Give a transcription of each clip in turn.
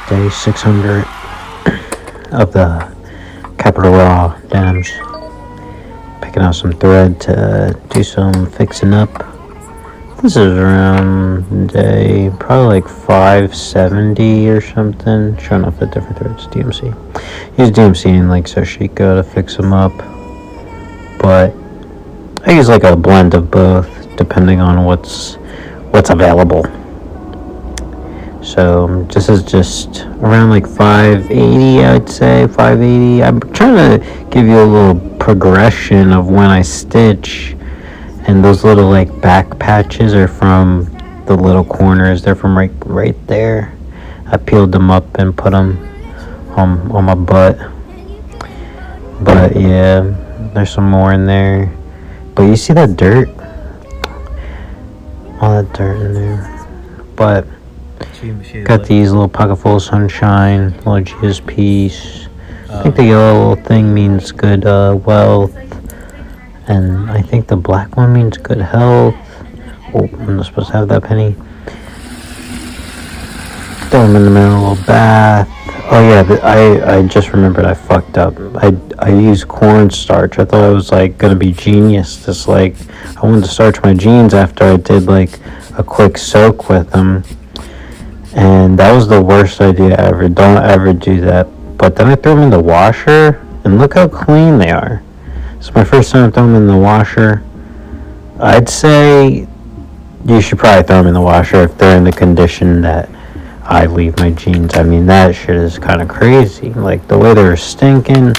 Day 600 of the Kapital raw denims. Picking out some thread to do some fixing up. This is around day probably like 570 or something. Showing off the different threads. DMC. Use DMC and like Cisco to fix them up, but I use like a blend of both depending on what's available. So this is just around like 580, I'd say 580. I'm trying to give you a little progression of when I stitch, and those little like back patches are from the little corners. They're from right there. I peeled them up and put them on my butt. But yeah, there's some more in there. But you see that dirt? All that dirt in there. But got these little pocket full of sunshine, little GSPs. I think the yellow little thing means good wealth, and I think the black one means good health. Oh, I'm not supposed to have that penny. Throw them in the middle, a little bath. Oh yeah, I just remembered I fucked up. I used cornstarch. I thought I was like gonna be genius. Just like I wanted to starch my jeans after I did like a quick soak with them. And that was the worst idea ever. Don't ever do that. But then I threw them in the washer, and look how clean they are. It's my first time throwing them in the washer. I'd say you should probably throw them in the washer if they're in the condition that I leave my jeans. I mean, that shit is kind of crazy. Like, the way they're stinking,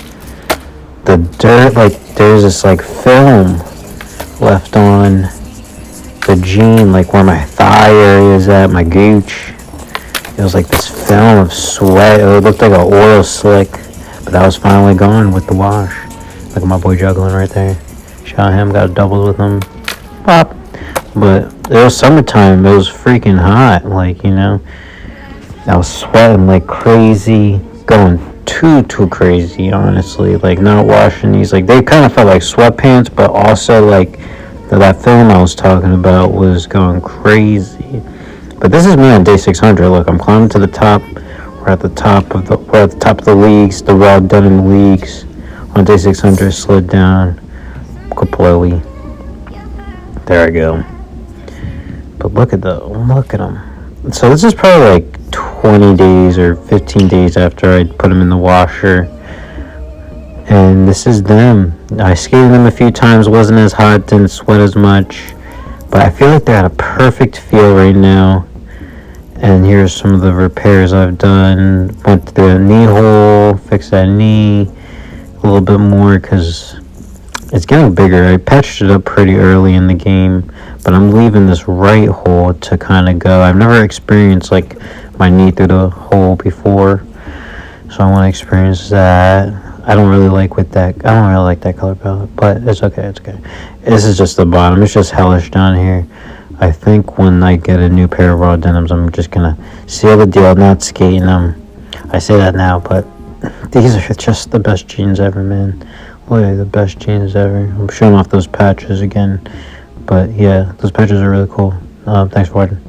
the dirt, like, there's this, like, film left on the jean, like, where my thigh area is at, my gooch. It was like this film of sweat. It looked like an oil slick, but that was finally gone with the wash. Look at my boy juggling right there. Shot him, got a double with him. Pop. But it was summertime. It was freaking hot. Like, you know, I was sweating like crazy, going too crazy, honestly. Like, not washing these. Like, they kind of felt like sweatpants, but also like that film I was talking about was going crazy. But this is me on day 600. Look, I'm climbing to the top. We're at the top of the leagues, the raw denim leagues. On day 600, slid down completely. There I go. But look at them. So this is probably like 20 days or 15 days after I put them in the washer. And this is them. I skated them a few times. Wasn't as hot. Didn't sweat as much. But I feel like they're at a perfect feel right now. And here's some of the repairs I've done. Went through the knee hole, fixed that knee a little bit more because it's getting bigger. I patched it up pretty early in the game, but I'm leaving this right hole to kind of go. I've never experienced like my knee through the hole before, so I want to experience that. I don't really like that color palette, but it's okay. This is just the bottom. It's just hellish down here. I think when I get a new pair of raw denims, I'm just gonna seal the deal, not skating them. I say that now, but these are just the best jeans ever, man. Literally the best jeans ever. I'm showing off those patches again, but yeah, those patches are really cool. Thanks for watching.